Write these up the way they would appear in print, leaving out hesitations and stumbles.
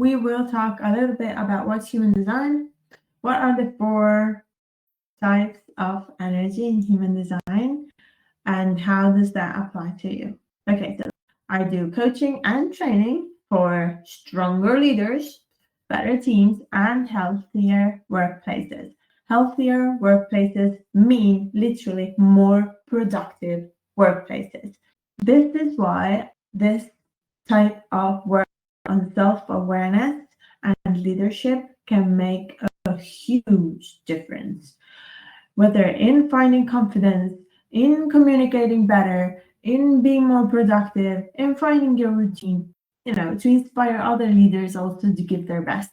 we will talk a little bit about what's human design, what are the 4 types of energy in human design, and how does that apply to you. Okay, so I do coaching and training for stronger leaders, better teams, and healthier workplaces. Healthier workplaces mean literally more productive workplaces. This is why this type of work on self-awareness and leadership can make a huge difference, whether in finding confidence, in communicating better, in being more productive, in finding your routine, to inspire other leaders also to give their best.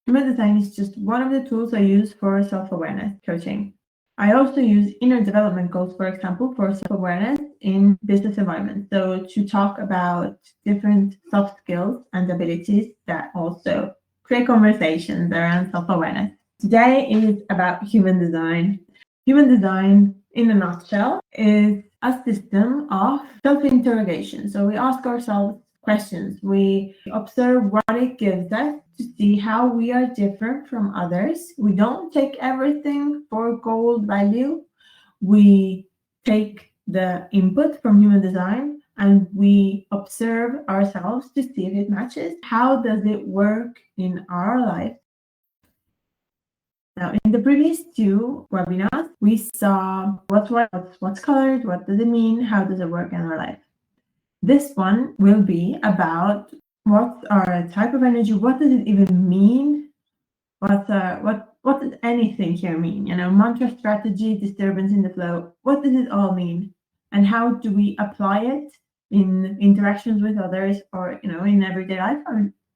Human design is just one of the tools I use for self-awareness coaching. I also use inner development goals, for example, for self-awareness in business environments. So to talk about different soft skills and abilities that also create conversations around self-awareness. Today is about human design. Human design, in a nutshell, is a system of self-interrogation. So we ask ourselves questions. We observe what it gives us to see how we are different from others. We don't take everything for gold value. We take the input from human design and we observe ourselves to see if it matches. How does it work in our life? Now, in the previous 2 webinars, we saw what's white, what's colored, what does it mean, how does it work in our life. This one will be about what's our type of energy, what does it even mean, what does anything here mean? Mantra, strategy, disturbance in the flow, what does it all mean? And how do we apply it in interactions with others or, in everyday life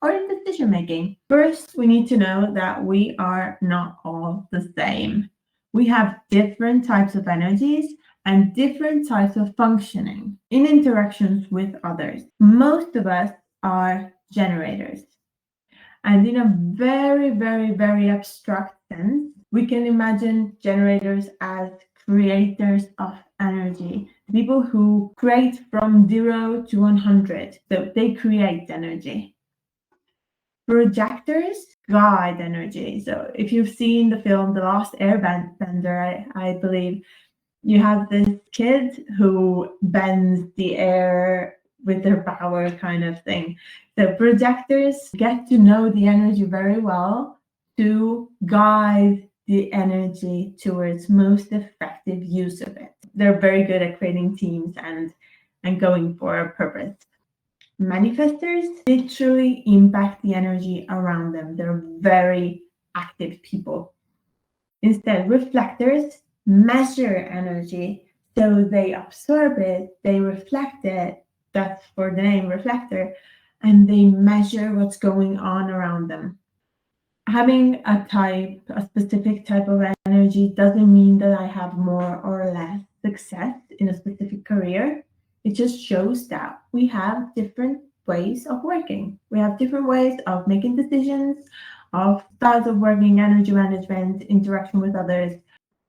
or in decision making? First, we need to know that we are not all the same. We have different types of energies and different types of functioning in interactions with others. Most of us are generators. And in a very, very, very abstract sense, we can imagine generators as creators of energy, people who create from 0 to 100. So they create energy. Projectors guide energy. So if you've seen the film The Last Airbender, I believe, you have this kid who bends the air with their power kind of thing. So projectors get to know the energy very well to guide the energy towards most effective use of it. They're very good at creating teams and going for a purpose. Manifestors literally impact the energy around them. They're very active people. Instead, reflectors measure energy. So they absorb it, they reflect it, that's for the name reflector, and they measure what's going on around them. Having a specific type of energy doesn't mean that I have more or less success in a specific career. It just shows that we have different ways of working. We have different ways of making decisions, of styles of working, energy management, interaction with others.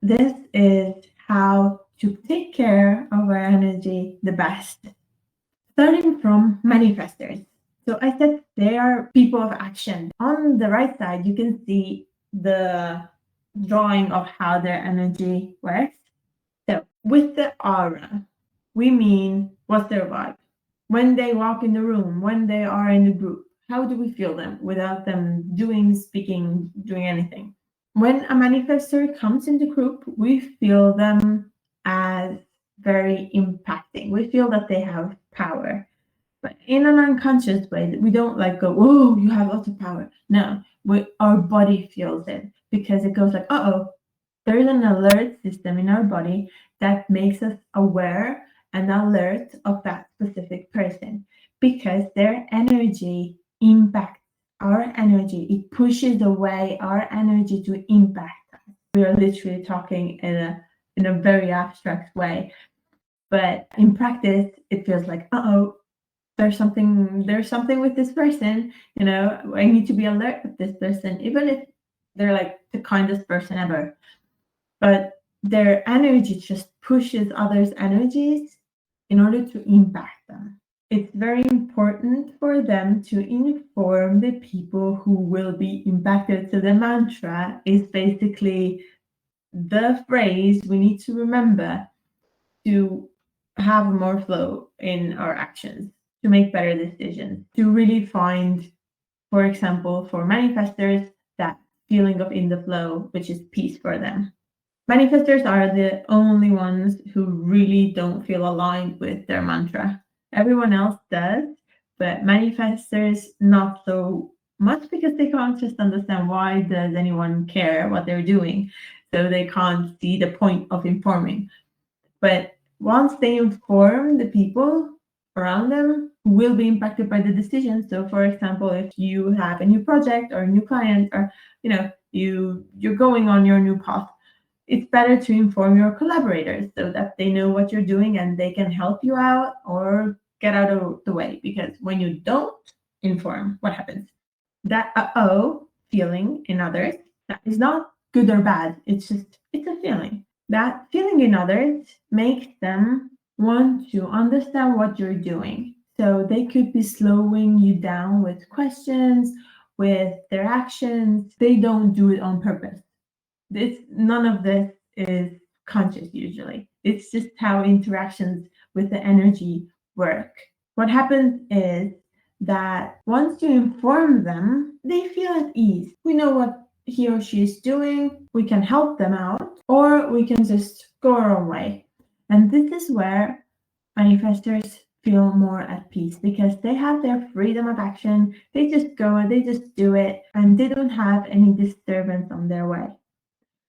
This is how to take care of our energy the best. Starting from manifestors. So I said they are people of action. On the right side, you can see the drawing of how their energy works. So with the aura, we mean what's their vibe? When they walk in the room, when they are in the group, how do we feel them without them doing, speaking, doing anything? When a manifestor comes in the group, we feel them as very impacting. We feel that they have power. But in an unconscious way, we don't go, oh, you have lots of power. No, our body feels it because it goes like, there's an alert system in our body that makes us aware and alert of that specific person because their energy impacts our energy. It pushes away our energy to impact us. We are literally talking in a very abstract way. But in practice, it feels like, there's something with this person, I need to be alert with this person, even if they're like the kindest person ever. But their energy just pushes others' energies in order to impact them. it's very important for them to inform the people who will be impacted. So the mantra is basically the phrase we need to remember to have more flow in our actions, to make better decisions, to really find, for example, for manifestors, that feeling of in the flow, which is peace for them. Manifestors are the only ones who really don't feel aligned with their mantra. Everyone else does, but manifestors not so much, because they can't just understand why does anyone care what they're doing. So they can't see the point of informing. But once they inform the people around them who will be impacted by the decision. So for example, if you have a new project or a new client, or you're going on your new path, it's better to inform your collaborators so that they know what you're doing and they can help you out or get out of the way. Because when you don't inform, what happens? That feeling in others, that is not good or bad. It's a feeling. That feeling in others makes them want to understand what you're doing. So they could be slowing you down with questions, with their actions. They don't do it on purpose. None of this is conscious usually. It's just how interactions with the energy work. What happens is that once you inform them, they feel at ease. We know what he or she is doing, we can help them out, or we can just go our own way. And this is where manifestors feel more at peace, because they have their freedom of action. They just go, they just do it, and they don't have any disturbance on their way.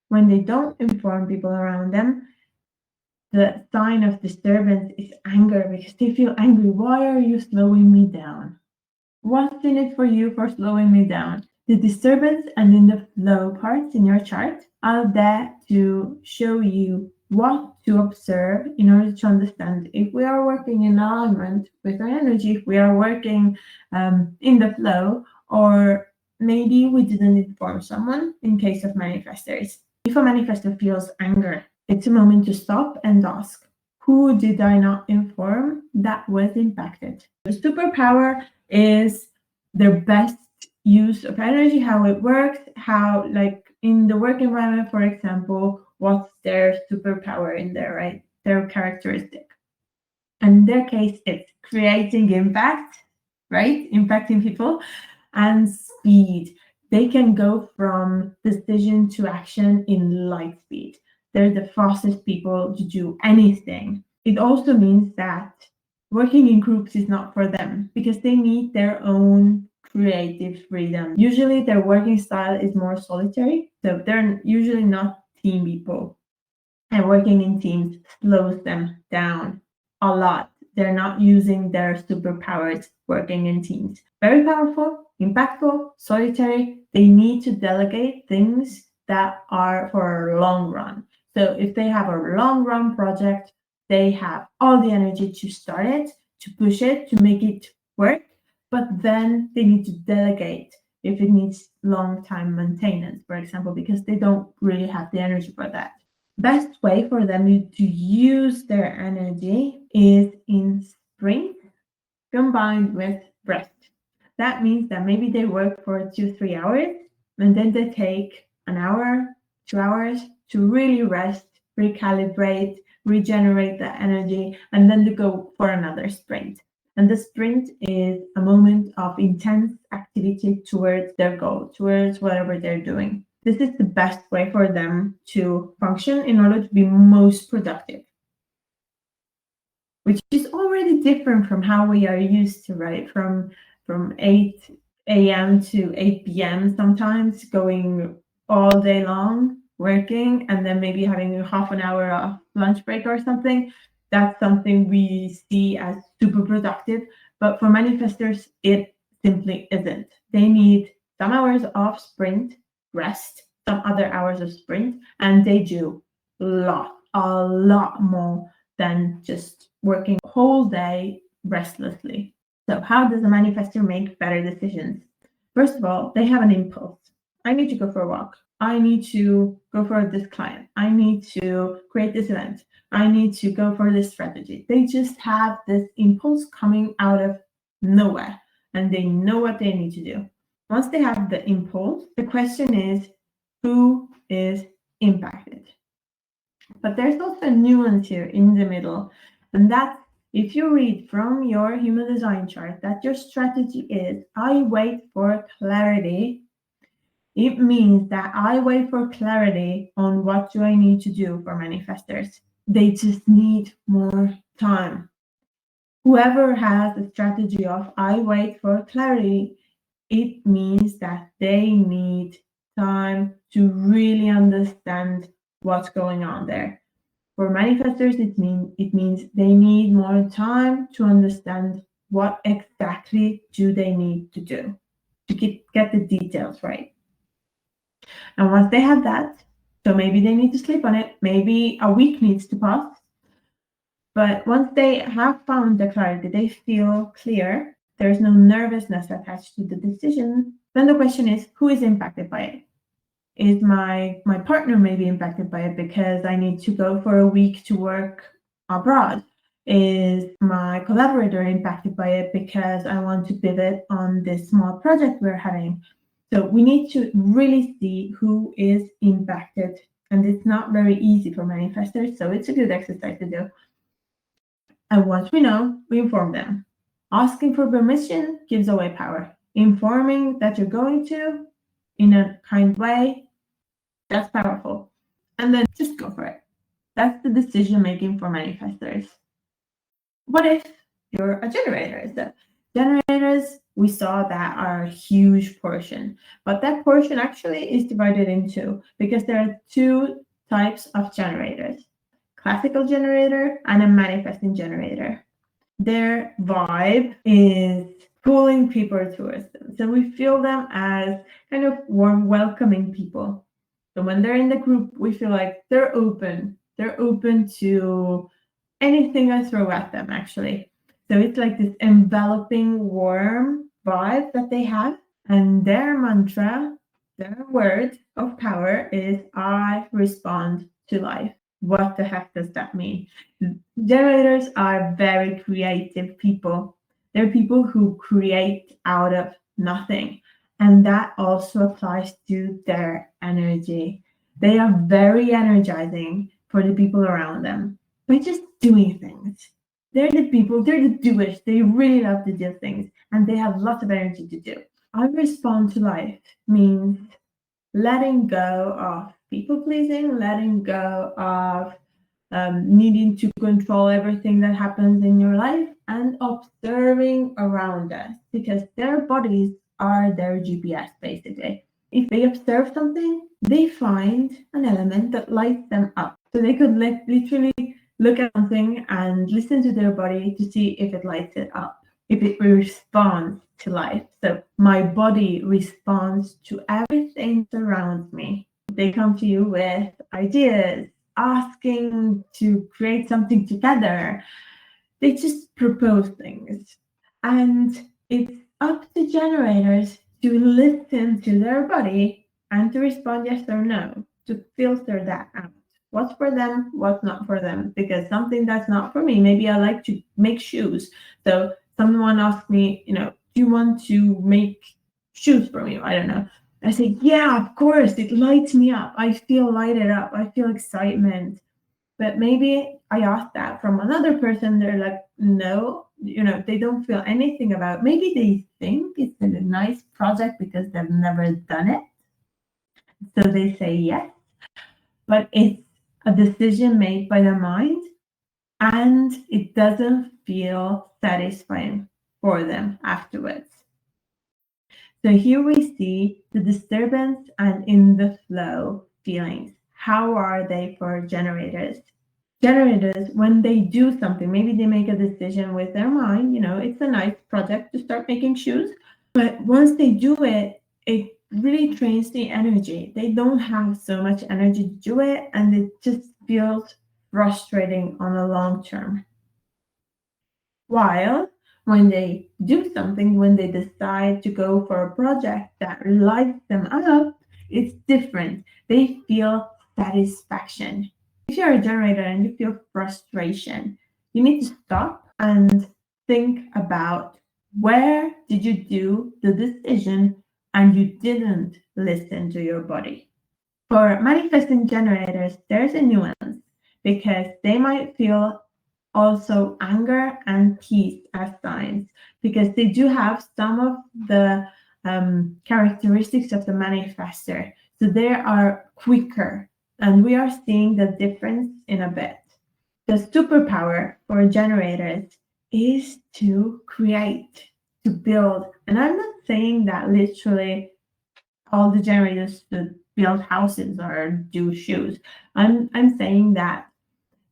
When they don't inform people around them, the sign of disturbance is anger, because they feel angry. Why are you slowing me down? What's in it for you for slowing me down? The disturbance and in the flow parts in your chart are there to show you what to observe in order to understand if we are working in alignment with our energy, if we are working in the flow, or maybe we didn't inform someone in case of manifestors. If a manifestor feels anger, it's a moment to stop and ask, who did I not inform that was impacted? The superpower is their best use of energy, how it works, how, like in the work environment, for example, what's their superpower in there, right? Their characteristic. And in their case, it's creating impact, right? Impacting people, and speed. They can go from decision to action in light speed. They're the fastest people to do anything. It also means that working in groups is not for them, because they need their own creative freedom. Usually their working style is more solitary, so they're usually not team people. And working in teams slows them down a lot. They're not using their superpowers working in teams. Very powerful, impactful, solitary. They need to delegate things that are for a long run. So if they have a long run project, they have all the energy to start it, to push it, to make it work, but then they need to delegate if it needs long time maintenance, for example, because they don't really have the energy for that. Best way for them to use their energy is in sprint combined with rest. That means that maybe they work for 2-3 hours, and then they take an hour, 2 hours to really rest, recalibrate, regenerate the energy, and then to go for another sprint. And the sprint is a moment of intense activity towards their goal, towards whatever they're doing. This is the best way for them to function in order to be most productive, which is already different from how we are used to, right? From 8 a.m. to 8 p.m. sometimes, going all day long, working, and then maybe having a half an hour of lunch break or something. That's something we see as super productive. But for manifestors, it simply isn't. They need some hours of sprint, rest, some other hours of sprint, and they do a lot more than just working a whole day restlessly. So how does a manifestor make better decisions? First of all, they have an impulse. I need to go for a walk. I need to go for this client. I need to create this event. I need to go for this strategy. They just have this impulse coming out of nowhere and they know what they need to do. Once they have the impulse, the question is, who is impacted? But there's also a nuance here in the middle, and that's if you read from your human design chart that your strategy is, I wait for clarity, it means that I wait for clarity on what do I need to do for manifestors. They just need more time. Whoever has a strategy of I wait for clarity, it means that they need time to really understand what's going on there. For manifestors, it means they need more time to understand what exactly do they need to do to get the details right. And once they have that, so maybe they need to sleep on it, maybe a week needs to pass. But once they have found the clarity, they feel clear, there's no nervousness attached to the decision, then the question is, who is impacted by it? Is my partner maybe impacted by it because I need to go for a week to work abroad? Is my collaborator impacted by it because I want to pivot on this small project we're having? So we need to really see who is impacted. And it's not very easy for manifestors, so it's a good exercise to do. And once we know, we inform them. Asking for permission gives away power. Informing that you're going to, in a kind way, that's powerful. And then just go for it. That's the decision making for manifestors. What if you're a generator? So generators, we saw that are a huge portion, but that portion actually is divided in two because there are two types of generators: classical generator and a manifesting generator. Their vibe is pulling people towards them. So we feel them as kind of warm, welcoming people. So when they're in the group, we feel like they're open. They're open to anything I throw at them, actually. So it's like this enveloping, warm vibe that they have. And their mantra, their word of power is I respond to life. What the heck does that mean? Generators are very creative people. They're people who create out of nothing. And that also applies to their energy. They are very energizing for the people around them by just doing things. They're the people, they're the doers. They really love to do things and they have lots of energy to do. I respond to life means letting go of people pleasing, letting go of needing to control everything that happens in your life, and observing around us because their bodies are their GPS basically. If they observe something, they find an element that lights them up. So they could literally look at something and listen to their body to see if it lights it up, if it responds to life. So my body responds to everything that surrounds me. They come to you with ideas, asking to create something together. They just propose things. And it's up to generators to listen to their body and to respond yes or no, to filter that out. What's for them, what's not for them. Because something that's not for me, maybe I like to make shoes. So someone asked me, do you want to make shoes for me? I don't know. I say, yeah, of course, it lights me up. I feel lighted up. I feel excitement. But maybe I asked that from another person. They're like, no, they don't feel anything about it. Maybe they think it's a nice project because they've never done it. So they say yes. But it's a decision made by the mind and it doesn't feel satisfying for them afterwards. So here we see the disturbance and in the flow feelings. How are they for generators? Generators, when they do something, maybe they make a decision with their mind, it's a nice project to start making shoes. But once they do it, it really drains the energy. They don't have so much energy to do it, and it just feels frustrating on a long term. While when they do something, when they decide to go for a project that lights them up, It's different. They feel satisfaction. If you're a generator and you feel frustration, you need to stop and think about where did you do the decision and you didn't listen to your body. For manifesting generators, there's a nuance because they might feel also anger and peace as signs because they do have some of the characteristics of the manifester. So they are quicker, and we are seeing the difference in a bit. The superpower for generators is to create, to build. And I'm not saying that literally all the generators should build houses or do shoes. I'm saying that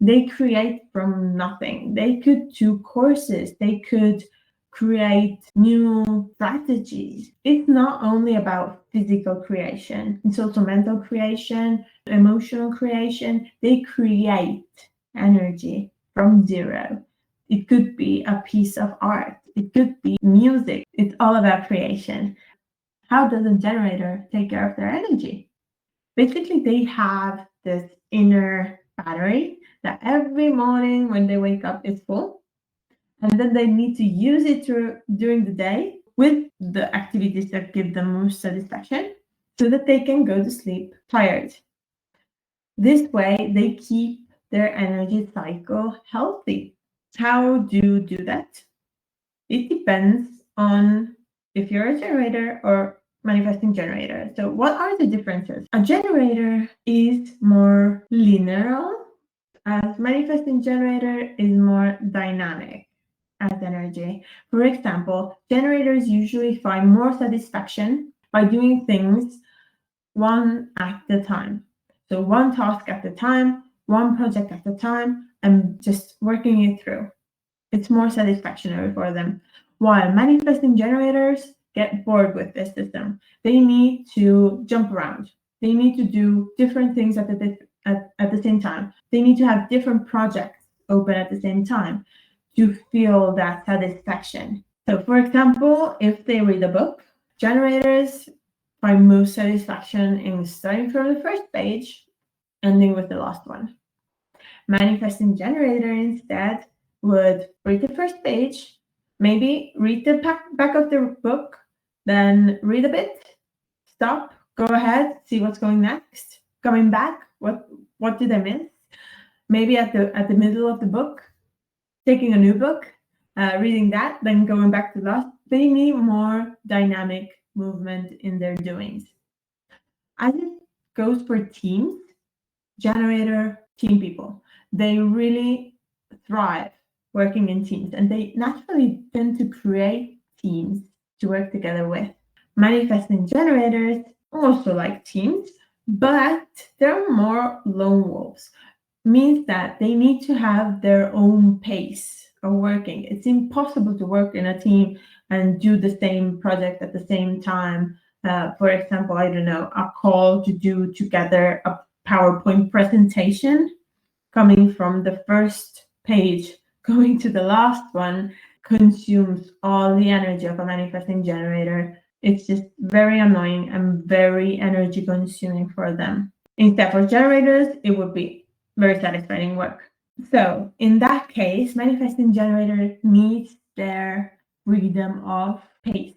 they create from nothing. They could do courses. They could create new strategies. It's not only about physical creation. It's also mental creation, emotional creation. They create energy from zero. It could be a piece of art. It could be music. It's all about creation. How does a generator take care of their energy? Basically, they have this inner battery that every morning when they wake up is full, and then they need to use it during the day with the activities that give them most satisfaction so that they can go to sleep tired. This way, they keep their energy cycle healthy. How do you do that? It depends on if you're a generator or manifesting generator. So what are the differences? A generator is more linear, as manifesting generator is more dynamic as energy. For example, generators usually find more satisfaction by doing things one at a time. So one task at a time, one project at a time, and just working it through. It's more satisfactory for them. While manifesting generators get bored with this system, they need to jump around. They need to do different things at the same time. They need to have different projects open at the same time to feel that satisfaction. So, for example, if they read a book, generators find most satisfaction in starting from the first page, ending with the last one. Manifesting generator instead would read the first page, maybe read the back of the book, then read a bit, stop, go ahead, see what's going next, coming back, what did I miss? Maybe at the middle of the book, taking a new book, reading that, then going back to the last. They need more dynamic movement in their doings. As it goes for teams, generator team people, they really thrive working in teams, and they naturally tend to create teams to work together with. Manifesting generators also like teams, but they're more lone wolves. Means that they need to have their own pace of working. It's impossible to work in a team and do the same project at the same time. For example, I don't know, a call to do together a PowerPoint presentation, coming from the first page going to the last one consumes all the energy of a manifesting generator. It's just very annoying and very energy consuming for them. Instead, for generators, it would be very satisfying work. So in that case, manifesting generator needs their freedom of pace.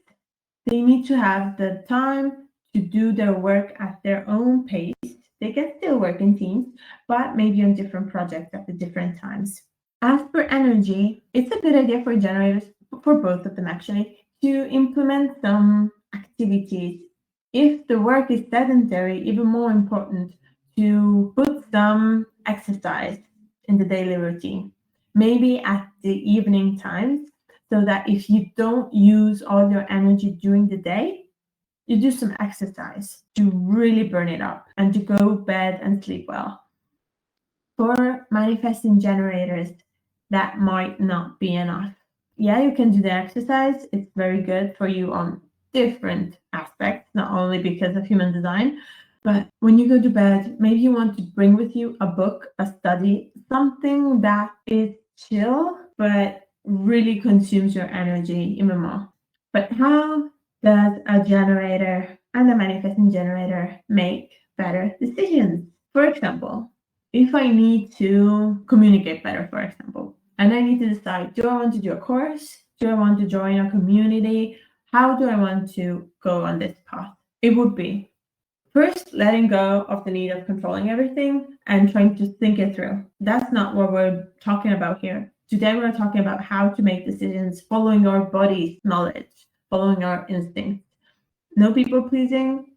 They need to have the time to do their work at their own pace. They can still work in teams, but maybe on different projects at the different times. As for energy, it's a good idea for generators, for both of them actually, to implement some activities. If the work is sedentary, even more important to put some exercise in the daily routine, maybe at the evening times, so that if you don't use all your energy during the day, you do some exercise to really burn it up and to go to bed and sleep well. For manifesting generators, that might not be enough. Yeah, you can do the exercise. It's very good for you on different aspects, not only because of human design, but when you go to bed, maybe you want to bring with you a book, a study, something that is chill, but really consumes your energy even more. But how does a generator and the manifesting generator make better decisions. For example, if I need to communicate better, for example, and I need to decide, do I want to do a course? Do I want to join a community? How do I want to go on this path? It would be first letting go of the need of controlling everything and trying to think it through. That's not what we're talking about here. Today, we're talking about how to make decisions following our body's knowledge, following our instincts. No people pleasing,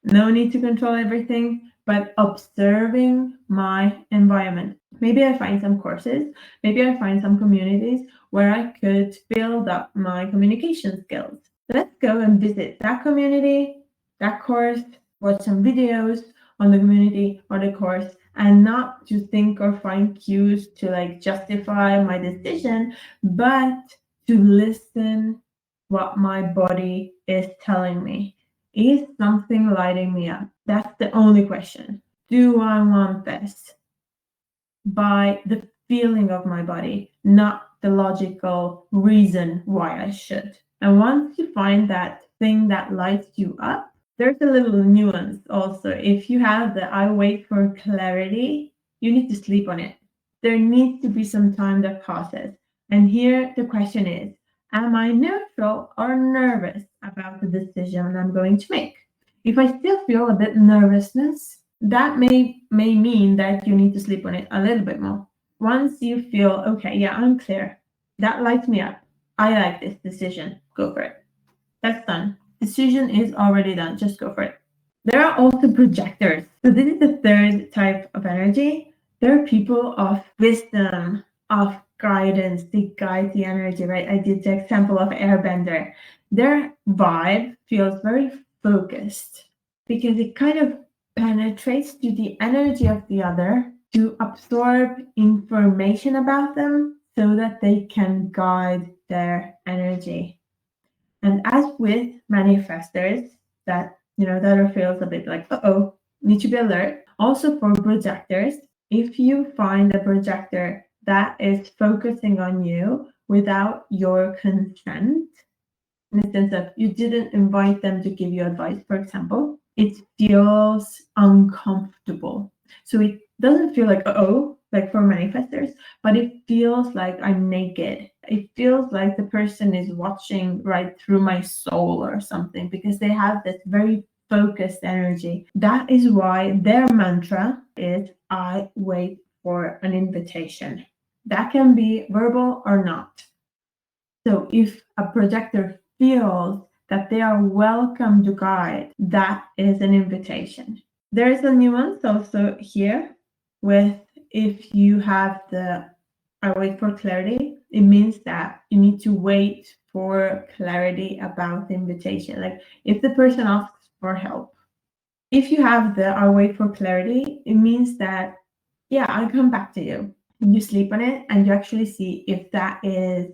no need to control everything, but observing my environment. Maybe I find some courses, maybe I find some communities where I could build up my communication skills. Let's go and visit that community, that course, watch some videos on the community or the course, and not to think or find cues to like justify my decision, but to listen what my body is telling me. Is something lighting me up? That's the only question. Do I want this? By the feeling of my body, not the logical reason why I should. And once you find that thing that lights you up, there's a little nuance also. If you have the I wait for clarity, you need to sleep on it. There needs to be some time that passes. And here the question is, am I neutral or nervous about the decision I'm going to make? If I still feel a bit nervousness, that may mean that you need to sleep on it a little bit more. Once you feel, okay, yeah, I'm clear. That lights me up. I like this decision. Go for it. That's done. Decision is already done. Just go for it. There are also projectors. So this is the third type of energy. There are people of wisdom, of guidance. They guide the energy, right? I did the example of airbender. Their vibe feels very focused because it kind of penetrates to the energy of the other to absorb information about them so that they can guide their energy. And as with manifestors, that that feels a bit like, need to be alert. Also for projectors, if you find a projector that is focusing on you without your consent, in the sense of you didn't invite them to give you advice, for example, it feels uncomfortable. So it doesn't feel like, like for manifestors, but it feels like I'm naked. It feels like the person is watching right through my soul or something because they have this very focused energy. That is why their mantra is, I wait for an invitation. That can be verbal or not. So if a projector feels that they are welcome to guide, that is an invitation. There is a nuance also here with if you have the I wait for clarity, it means that you need to wait for clarity about the invitation. Like if the person asks for help, if you have the I wait for clarity, it means that, yeah, I'll come back to you. You sleep on it and you actually see if that is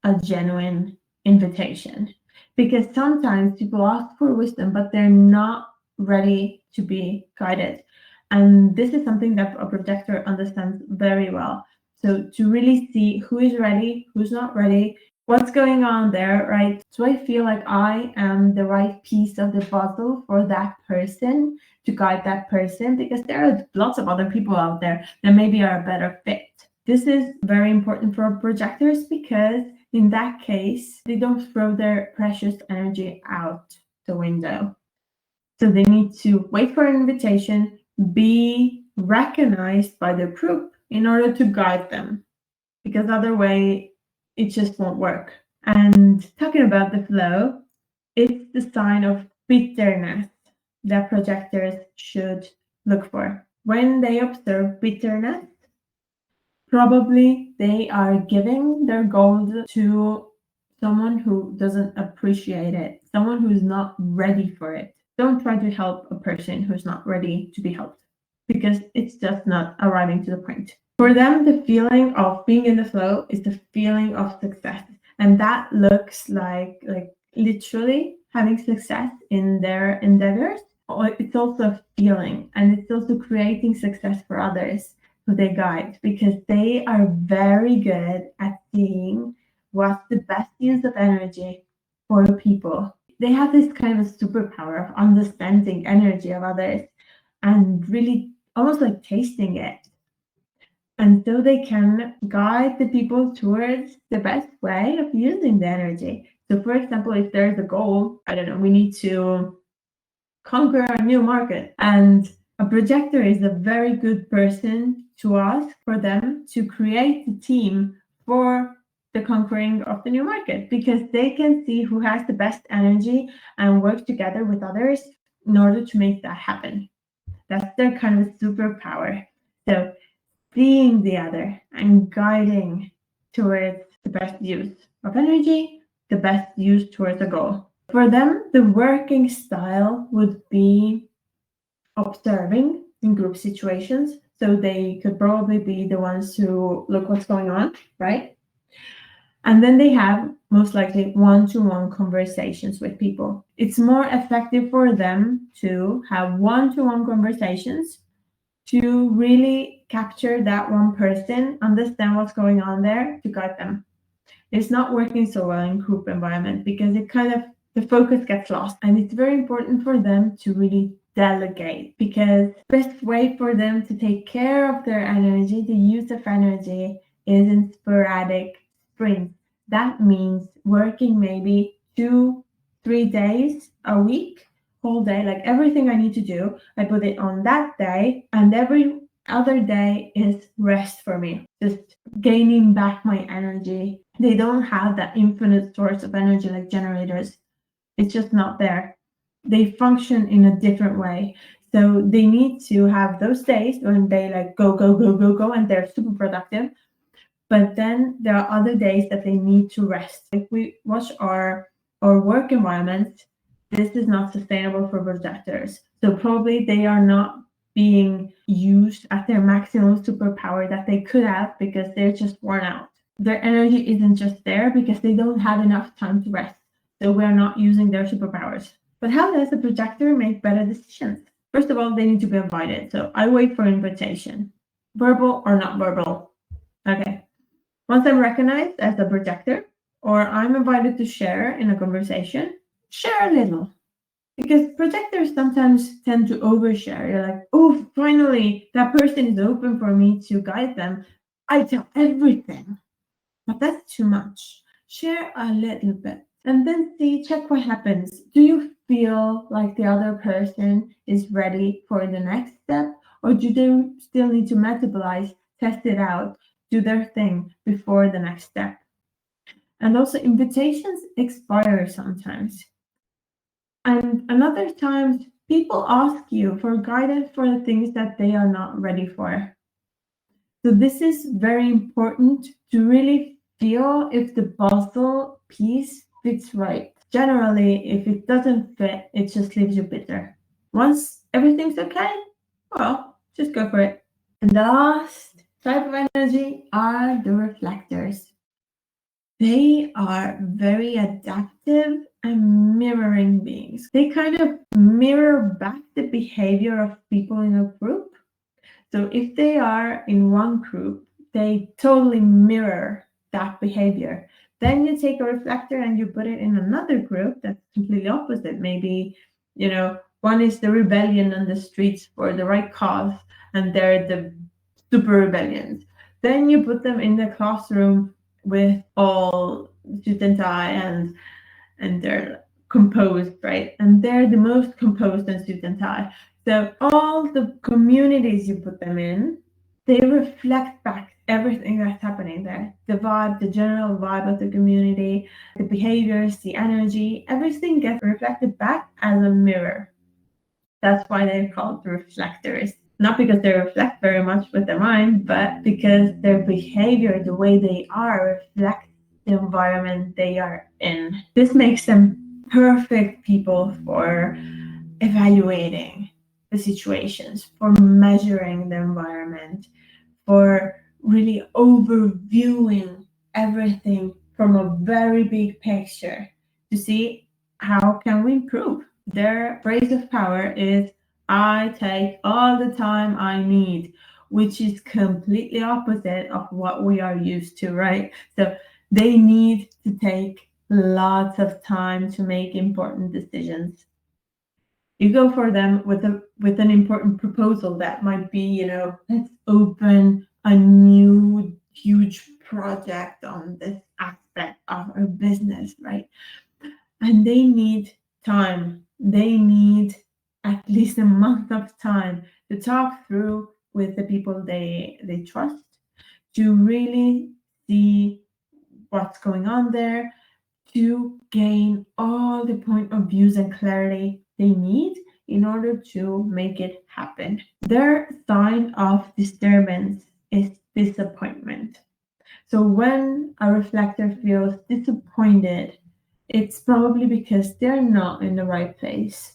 a genuine invitation. Because sometimes people ask for wisdom, but they're not ready to be guided. And this is something that a projector understands very well. So to really see who is ready, who's not ready, what's going on there, right? So I feel like I am the right piece of the puzzle for that person to guide that person, because there are lots of other people out there that maybe are a better fit. This is very important for projectors because in that case, they don't throw their precious energy out the window. So they need to wait for an invitation, be recognized by the group in order to guide them, because otherwise it just won't work. And talking about the flow, it's the sign of bitterness that projectors should look for. When they observe bitterness, probably they are giving their gold to someone who doesn't appreciate it, someone who's not ready for it. Don't try to help a person who's not ready to be helped, because it's just not arriving to the point. For them, the feeling of being in the flow is the feeling of success. And that looks like literally having success in their endeavors. It's also a feeling, and it's also creating success for others who they guide, because they are very good at seeing what's the best use of energy for people. They have this kind of superpower of understanding energy of others and really almost like tasting it. And so they can guide the people towards the best way of using the energy. So, for example, if there's a goal, I don't know, we need to conquer a new market, and a projector is a very good person to ask for them to create the team for the conquering of the new market, because they can see who has the best energy and work together with others in order to make that happen. That's their kind of superpower. So seeing the other and guiding towards the best use of energy, the best use towards a goal. For them, the working style would be observing in group situations. So they could probably be the ones who look what's going on, right? And then they have most likely one-to-one conversations with people. It's more effective for them to have one-to-one conversations to really capture that one person, understand what's going on there, to guide them. It's not working so well in group environment because it kind of, the focus gets lost. And it's very important for them to really delegate, because the best way for them to take care of their energy, the use of energy, is in sporadic sprints. That means working maybe 2-3 days a week, whole day, like everything I need to do, I put it on that day, and every other day is rest for me, just gaining back my energy. They don't have that infinite source of energy like generators. It's just not there. They function in a different way. So they need to have those days when they like go, go, go, go, go, and they're super productive. But then there are other days that they need to rest. If we watch our work environment, this is not sustainable for projectors. So probably they are not being used at their maximum superpower that they could have, because they're just worn out. Their energy isn't just there because they don't have enough time to rest. So we're not using their superpowers. But how does a projector make better decisions? First of all, they need to be invited. So I wait for invitation, verbal or not verbal. Okay. Once I'm recognized as a projector, or I'm invited to share in a conversation, share a little. Because projectors sometimes tend to overshare. You're like, oh, finally, that person is open for me to guide them. I tell everything. But that's too much. Share a little bit. And then check what happens. Do you feel like the other person is ready for the next step? Or do they still need to metabolize, test it out, do their thing before the next step? And also, invitations expire sometimes. And another times, people ask you for guidance for the things that they are not ready for. So this is very important to really feel if the puzzle piece fits right. Generally, if it doesn't fit, it just leaves you bitter. Once everything's okay, well, just go for it. And the last type of energy are the reflectors. They are very adaptive and mirroring beings. They kind of mirror back the behavior of people in a group. So if they are in one group, they totally mirror that behavior. Then you take a reflector and you put it in another group that's completely opposite. Maybe, one is the rebellion on the streets for the right cause, and they're the super rebellions. Then you put them in the classroom with all suit and tie, and they're composed, right? And they're the most composed and suit and tie. So all the communities you put them in, they reflect back everything that's happening there. The vibe, the general vibe of the community, the behaviors, the energy, everything gets reflected back as a mirror. That's why they're called the reflectors. Not because they reflect very much with their mind, but because their behavior, the way they are, reflects the environment they are in. This makes them perfect people for evaluating the situations, for measuring the environment, for really overviewing everything from a very big picture to see how can we improve. Their phrase of power is, I take all the time I need, which is completely opposite of what we are used to, right? So they need to take lots of time to make important decisions. You go for them with an important proposal that might be, let's open a new huge project on this aspect of our business, right? And they need time. They need at least a month of time to talk through with the people they trust, to really see what's going on there, to gain all the point of views and clarity they need in order to make it happen. Their sign of disturbance is disappointment. So when a reflector feels disappointed, it's probably because they're not in the right place.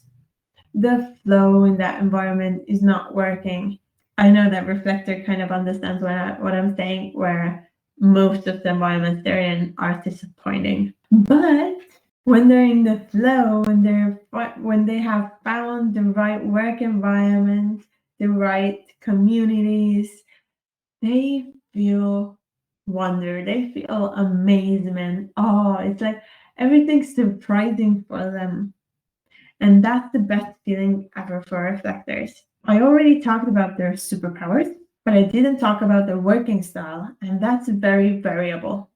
The flow in that environment is not working. I know that reflector kind of understands what I'm saying, where most of the environments they're in are disappointing. But when they're in the flow, when they have found the right work environment, the right communities, they feel wonder, they feel amazement. Oh, it's like everything's surprising for them. And that's the best feeling ever for reflectors. I already talked about their superpowers, but I didn't talk about their working style, and that's very variable.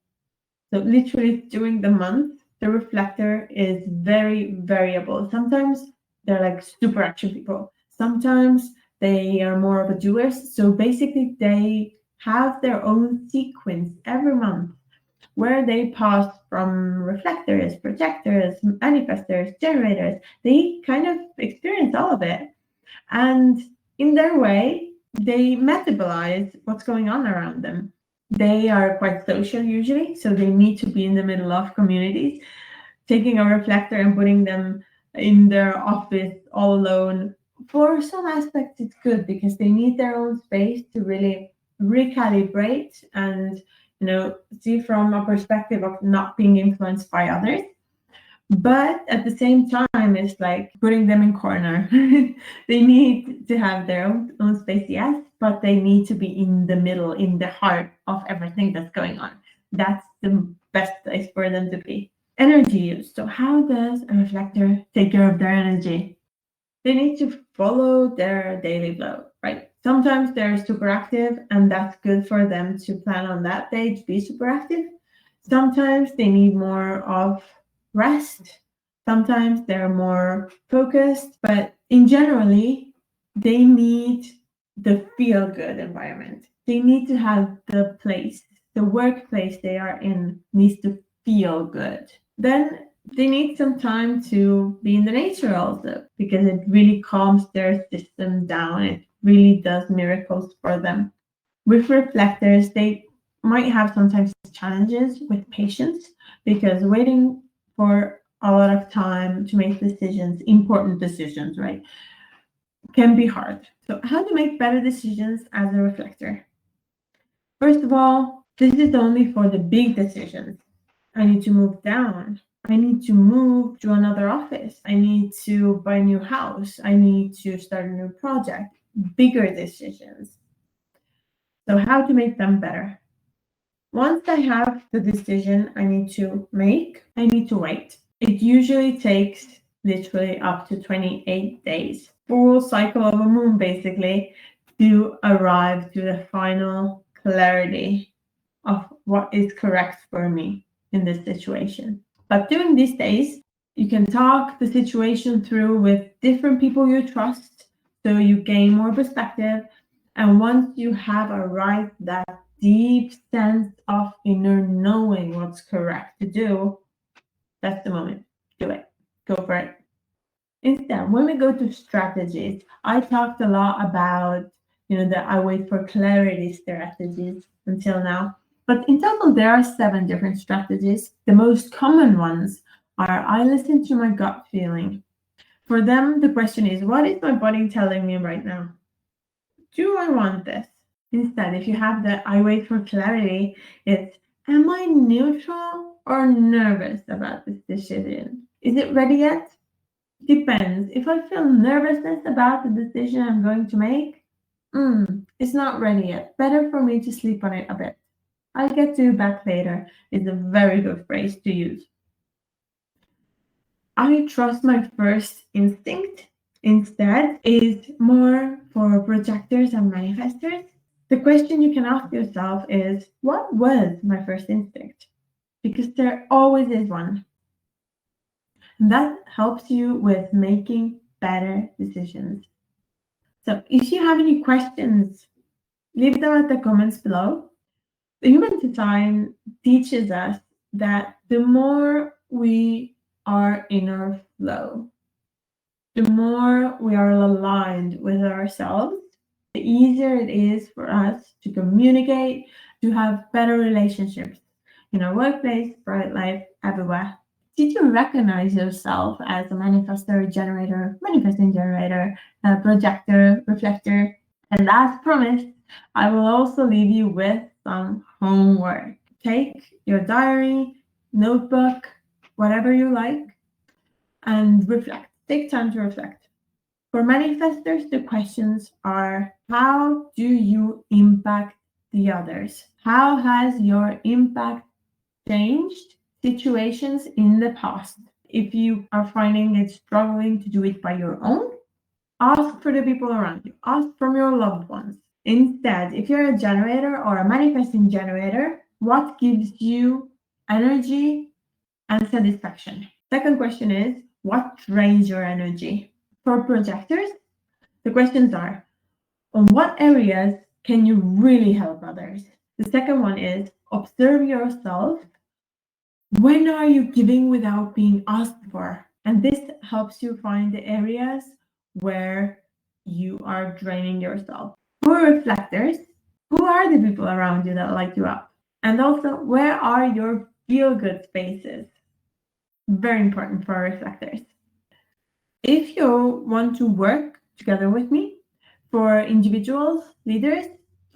So literally during the month, the reflector is very variable. Sometimes they're like super action people. Sometimes they are more of a doers. So basically they have their own sequence every month where they pass from reflectors, projectors, manifestors, generators. They kind of experience all of it. And in their way, they metabolize what's going on around them. They are quite social usually, so they need to be in the middle of communities. Taking a reflector and putting them in their office all alone, for some aspects, it's good because they need their own space to really recalibrate and see from a perspective of not being influenced by others. But at the same time, it's like putting them in corner. They need to have their own space, yes, but they need to be in the middle, in the heart of everything that's going on. That's the best place for them to be. Energy use. So how does a reflector take care of their energy? They need to follow their daily flow, right? Sometimes they're super active, and that's good for them to plan on that day to be super active. Sometimes they need more of rest. Sometimes they're more focused, but in generally, they need the feel good environment. They need to have the place, the workplace they are in needs to feel good. Then they need some time to be in the nature also because it really calms their system down. It really does miracles for them. With reflectors, they might have sometimes challenges with patience because waiting for a lot of time to make decisions, important decisions, right, can be hard. So how to make better decisions as a reflector? First of all, this is only for the big decisions. I need to move down. I need to move to another office. I need to buy a new house. I need to start a new project. Bigger decisions. So how to make them better? Once I have the decision I need to make, I need to wait. It usually takes literally up to 28 days, full cycle of a moon basically, to arrive to the final clarity of what is correct for me in this situation. But during these days, you can talk the situation through with different people you trust so you gain more perspective. And once you have arrived that deep sense of inner knowing what's correct to do, that's the moment. Do it. Go for it. Instead, when we go to strategies, I talked a lot about, the I wait for clarity strategies until now. But in total, there are 7 different strategies. The most common ones are I listen to my gut feeling. For them, the question is, what is my body telling me right now? Do I want this? Instead, if you have the I wait for clarity, it's am I neutral or nervous about this decision? Is it ready yet? Depends. If I feel nervousness about the decision I'm going to make, it's not ready yet. Better for me to sleep on it a bit. I'll get to it back later is a very good phrase to use. I trust my first instinct instead is more for projectors and manifestors. The question you can ask yourself is, what was my first instinct? Because there always is one. And that helps you with making better decisions. So if you have any questions, leave them at the comments below. The human design teaches us that the more we are in our flow, the more we are aligned with ourselves, the easier it is for us to communicate, to have better relationships in our workplace, private life, everywhere. Did you recognize yourself as a manifestor, generator, manifesting generator, projector, reflector? And as promised, I will also leave you with some homework. Take your diary, notebook, whatever you like, and reflect. Take time to reflect. For manifestors, the questions are, how do you impact the others? How has your impact changed situations in the past? If you are finding it struggling to do it by your own, ask for the people around you, ask from your loved ones. Instead, if you're a generator or a manifesting generator, what gives you energy and satisfaction? Second question is, what drains your energy? For projectors, the questions are, on what areas can you really help others? The second one is, observe yourself. When are you giving without being asked for? And this helps you find the areas where you are draining yourself. For reflectors, who are the people around you that light you up? And also, where are your feel-good spaces? Very important for reflectors. If you want to work together with me, for individuals, leaders,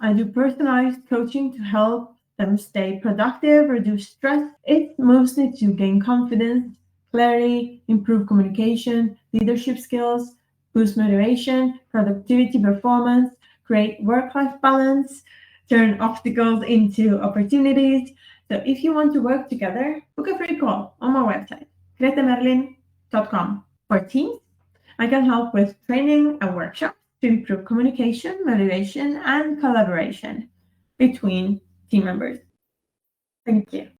I do personalized coaching to help them stay productive, reduce stress. It's mostly to gain confidence, clarity, improve communication, leadership skills, boost motivation, productivity, performance, create work-life balance, turn obstacles into opportunities. So if you want to work together, book a free call on my website, gretemerlin.com. For teams, I can help with training and workshops to improve communication, motivation, and collaboration between team members. Thank you.